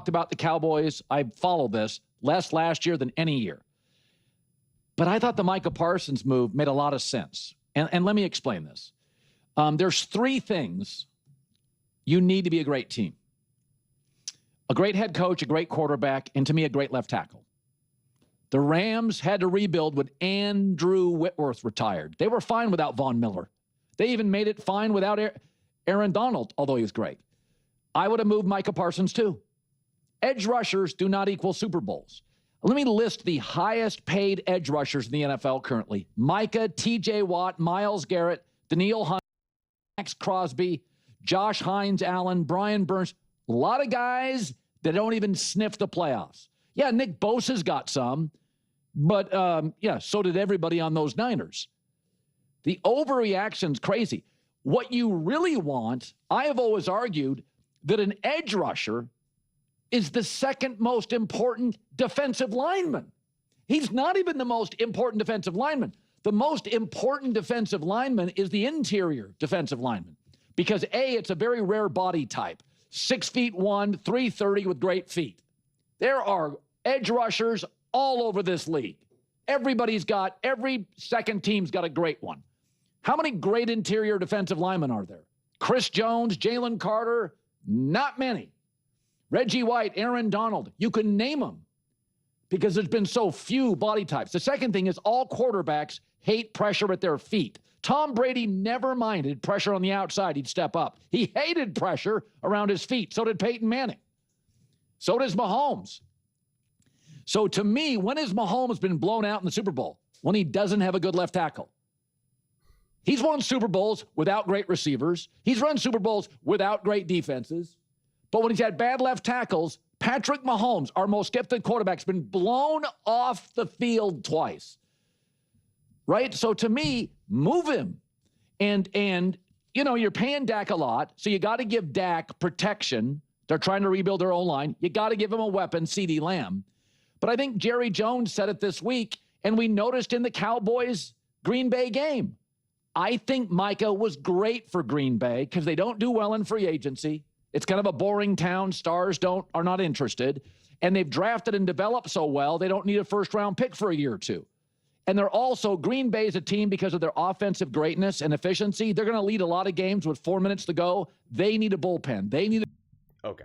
talked about the Cowboys. I followed this less last year than any year. But I thought the Micah Parsons move made a lot of sense. And let me explain this. There's 3 things you need to be a great team. A great head coach, a great quarterback, and to me, a great left tackle. The Rams had to rebuild when Andrew Whitworth retired. They were fine without Von Miller. They even made it fine without Aaron Donald, although he was great. I would have moved Micah Parsons too. Edge rushers do not equal Super Bowls. Let me list the highest paid edge rushers in the NFL currently. Micah, TJ Watt, Myles Garrett, Danielle Hunt, Max Crosby, Josh Hines Allen, Brian Burns. A lot of guys that don't even sniff the playoffs. Yeah, Nick Bosa's got some, but so did everybody on those Niners. The overreaction's crazy. What you really want, I have always argued that an edge rusher is the second most important defensive lineman. He's not even the most important defensive lineman. The most important defensive lineman is the interior defensive lineman because, A, it's a very rare body type, 6'1", 330 with great feet. There are edge rushers all over this league. Every second team's got a great one. How many great interior defensive linemen are there? Chris Jones, Jalen Carter, not many. Reggie White, Aaron Donald, you can name them because there's been so few body types. The second thing is all quarterbacks hate pressure at their feet. Tom Brady never minded pressure on the outside. He'd step up. He hated pressure around his feet. So did Peyton Manning. So does Mahomes. So to me, when has Mahomes been blown out in the Super Bowl? When he doesn't have a good left tackle. He's won Super Bowls without great receivers. He's run Super Bowls without great defenses. But when he's had bad left tackles, Patrick Mahomes, our most gifted quarterback, has been blown off the field twice. Right? So to me, move him. And you're paying Dak a lot, so you got to give Dak protection. They're trying to rebuild their own line. You got to give him a weapon, CeeDee Lamb. But I think Jerry Jones said it this week, and we noticed in the Cowboys Green Bay game. I think Micah was great for Green Bay because they don't do well in free agency. It's kind of a boring town. Stars are not interested. And they've drafted and developed so well, they don't need a first-round pick for a year or two. And they're also, Green Bay is a team because of their offensive greatness and efficiency. They're going to lead a lot of games with 4 minutes to go. They need a bullpen. Okay.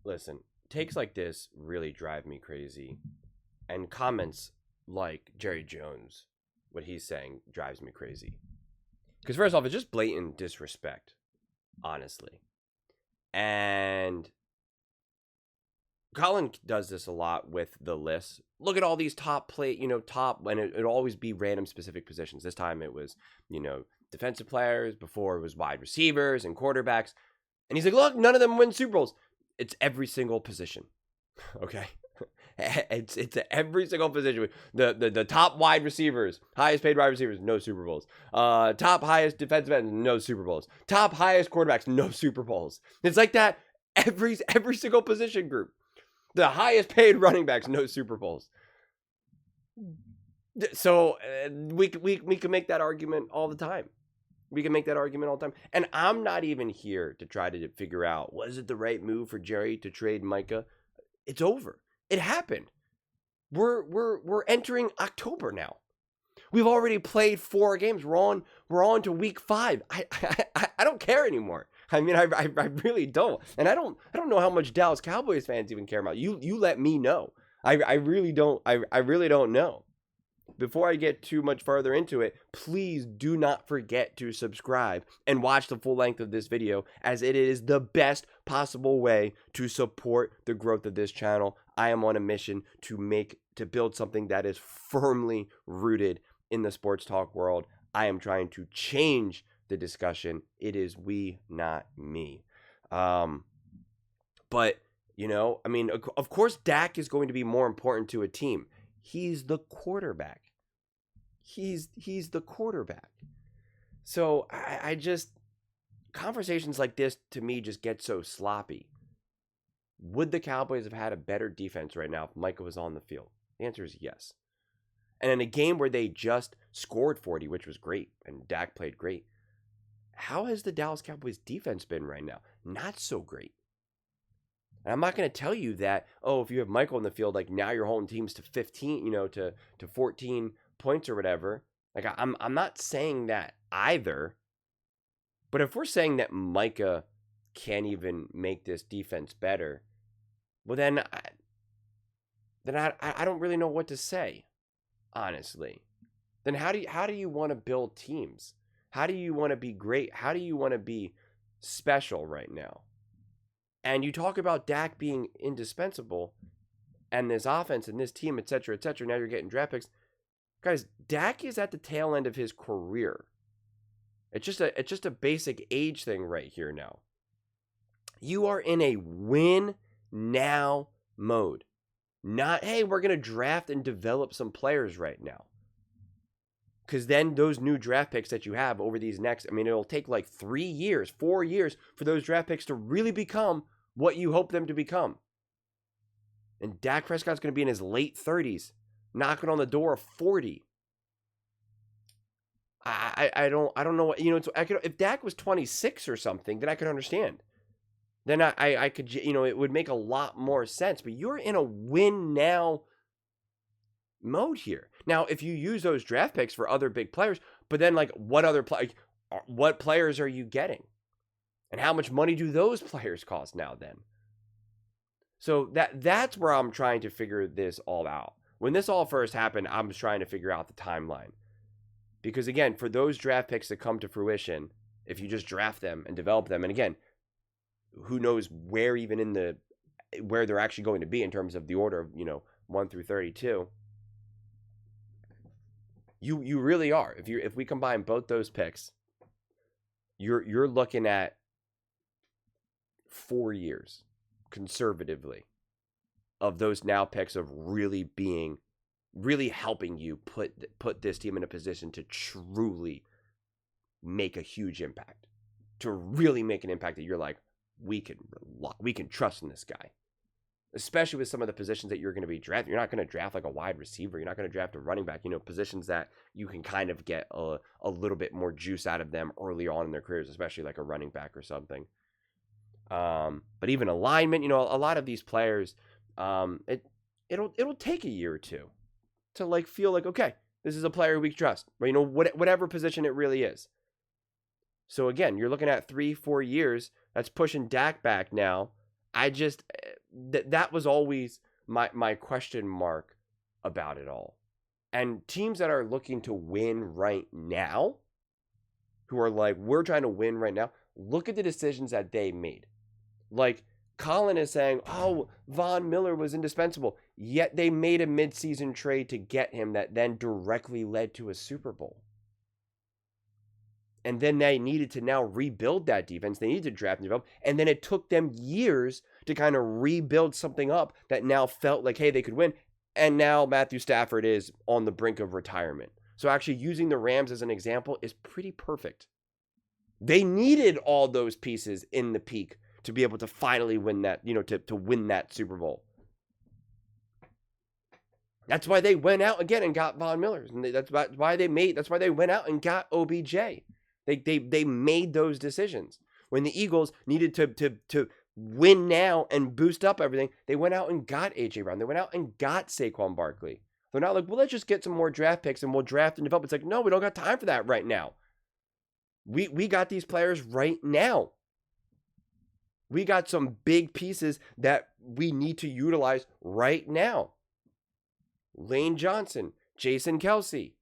Listen, takes like this really drive me crazy. And comments like Jerry Jones, what he's saying, drives me crazy. Because first off, it's just blatant disrespect, honestly. And Colin does this a lot with the lists. Look at all these top, and it'd always be random specific positions. This time it was, defensive players. Before it was wide receivers and quarterbacks. And he's like, look, none of them win Super Bowls. It's every single position. Okay. It's every single position. The top wide receivers, highest paid wide receivers, no Super Bowls. Top highest defensive ends, no Super Bowls. Top highest quarterbacks, no Super Bowls. It's like that every single position group. The highest paid running backs, no Super Bowls. So we can make that argument all the time. We can make that argument all the time. And I'm not even here to try to figure out, was it the right move for Jerry to trade Micah? It's over. It happened. We're entering October now. We've already played 4 games. We're on to week 5. I don't care anymore. I mean, I really don't. And I don't know how much Dallas Cowboys fans even care about. You let me know. I really don't. I really don't know. Before I get too much further into it, please do not forget to subscribe and watch the full length of this video, as it is the best possible way to support the growth of this channel. I am on a mission to build something that is firmly rooted in the sports talk world. I am trying to change the discussion. It is we, not me. But, of course, Dak is going to be more important to a team. He's the quarterback. He's the quarterback. So I just, conversations like this to me just get so sloppy. Would the Cowboys have had a better defense right now if Micah was on the field? The answer is yes. And in a game where they just scored 40, which was great, and Dak played great, how has the Dallas Cowboys defense been right now? Not so great. And I'm not going to tell you that, oh, if you have Michael in the field, like now you're holding teams to 15, to 14 points or whatever. Like I'm not saying that either. But if we're saying that Micah can't even make this defense better, well then I don't really know what to say, honestly. Then how do you want to build teams? How do you want to be great? How do you want to be special right now? And you talk about Dak being indispensable and this offense and this team, et cetera, et cetera. Now you're getting draft picks. Guys, Dak is at the tail end of his career. It's just a basic age thing right here now. You are in a win now mode. Not, hey, we're going to draft and develop some players right now. Because then those new draft picks that you have over these next, it'll take like 3 years, 4 years for those draft picks to really become what you hope them to become. And Dak Prescott's going to be in his late 30s, knocking on the door of 40. I don't know what, if Dak was 26 or something, then I could understand. Then I could, it would make a lot more sense. But you're in a win now mode here. Now, if you use those draft picks for other big players, but then like what players are you getting? And how much money do those players cost now then? So that's where I'm trying to figure this all out. When this all first happened, I was trying to figure out the timeline. Because again, for those draft picks that come to fruition, if you just draft them and develop them, and again, who knows where they're actually going to be in terms of the order of, 1 through 32. You really are. If we combine both those picks, you're looking at 4 years conservatively of those now picks of really helping you put this team in a position to truly make a huge impact, to really make an impact that you're like, we can trust in this guy, especially with some of the positions that you're going to be drafting. You're not going to draft like a wide receiver. You're not going to draft a running back, positions that you can kind of get a little bit more juice out of them early on in their careers, especially like a running back or something. But even alignment, a lot of these players, it'll take a year or two to like feel like, okay, this is a player we can trust, right? Whatever position it really is. So again, you're looking at 3-4 years. That's pushing Dak back now. That was always my question mark about it all. And teams that are looking to win right now, who are like, we're trying to win right now, look at the decisions that they made. Like, Colin is saying, oh, Von Miller was indispensable, yet they made a midseason trade to get him that then directly led to a Super Bowl. And then they needed to now rebuild that defense. They needed to draft and develop. And then it took them years to kind of rebuild something up that now felt like, hey, they could win. And now Matthew Stafford is on the brink of retirement. So actually using the Rams as an example is pretty perfect. They needed all those pieces in the peak to be able to finally win that, to win that Super Bowl. That's why they went out again and got Von Miller. And that's why they went out and got OBJ. They made those decisions. When the Eagles needed to win now and boost up everything, they went out and got A.J. Brown. They went out and got Saquon Barkley. They're not like, well, let's just get some more draft picks and we'll draft and develop. It's like, no, we don't got time for that right now. We got these players right now. We got some big pieces that we need to utilize right now. Lane Johnson, Jason Kelce,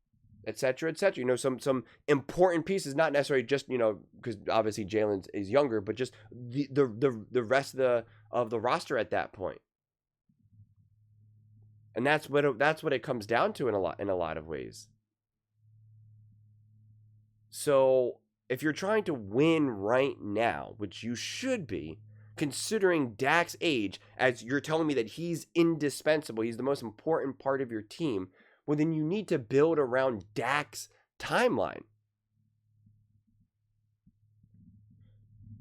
et cetera, some important pieces, not necessarily just, because obviously Jalen is younger, but just the rest of the roster at that point. And that's what it comes down to in a lot of ways. So if you're trying to win right now, which you should be, considering Dak's age, as you're telling me that he's indispensable, he's the most important part of your team, well, then you need to build around Dak's timeline.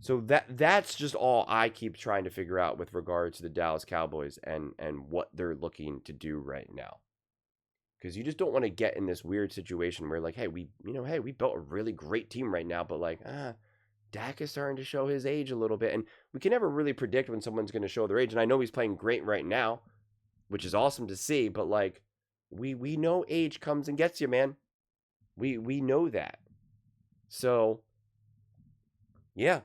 So that's just all I keep trying to figure out with regards to the Dallas Cowboys and what they're looking to do right now. Because you just don't want to get in this weird situation where like, hey, we built a really great team right now, but like, Dak is starting to show his age a little bit. And we can never really predict when someone's going to show their age. And I know he's playing great right now, which is awesome to see. But, like, we know age comes and gets you, man. We know that. So, yeah.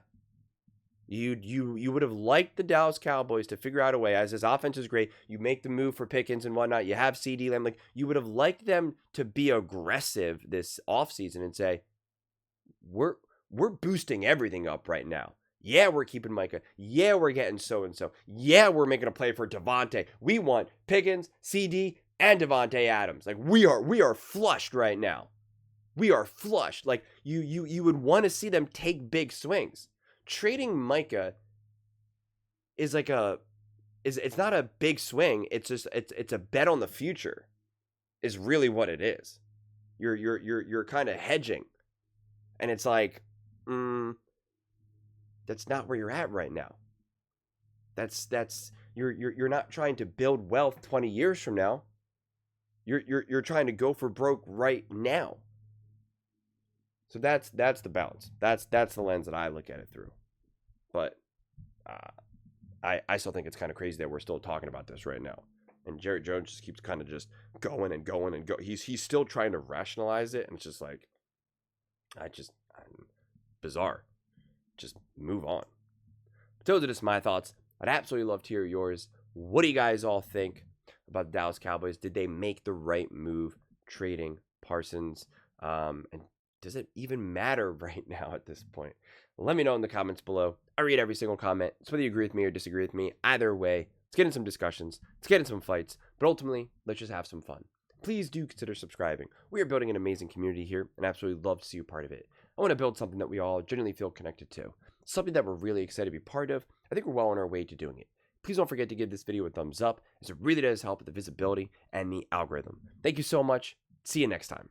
You would have liked the Dallas Cowboys to figure out a way, as his offense is great. You make the move for Pickens and whatnot. You have CD Lamb. Like, you would have liked them to be aggressive this offseason and say, we're boosting everything up right now. Yeah, we're keeping Micah. Yeah, we're getting so-and-so. Yeah, we're making a play for Devontae. We want Pickens, CD, and Devontae Adams. Like, we are flushed right now. We are flushed. Like, you would want to see them take big swings. Trading Micah is like it's not a big swing. It's just it's a bet on the future, is really what it is. You're kind of hedging, and it's like, that's not where you're at right now. That's you're not trying to build wealth 20 years from now. You're trying to go for broke right now. So that's the balance. That's the lens that I look at it through. But I still think it's kind of crazy that we're still talking about this right now. And Jared Jones just keeps kind of just going and going and go. He's still trying to rationalize it, and it's just like, bizarre. Just move on. But those are just my thoughts. I'd absolutely love to hear yours. What do you guys all think about the Dallas Cowboys? Did they make the right move trading Parsons? And does it even matter right now at this point? Let me know in the comments below. I read every single comment. So whether you agree with me or disagree with me, either way, let's get in some discussions. Let's get in some fights. But ultimately, let's just have some fun. Please do consider subscribing. We are building an amazing community here, and I absolutely love to see you part of it. I want to build something that we all genuinely feel connected to. Something that we're really excited to be part of. I think we're well on our way to doing it. Please don't forget to give this video a thumbs up, as it really does help with the visibility and the algorithm. Thank you so much. See you next time.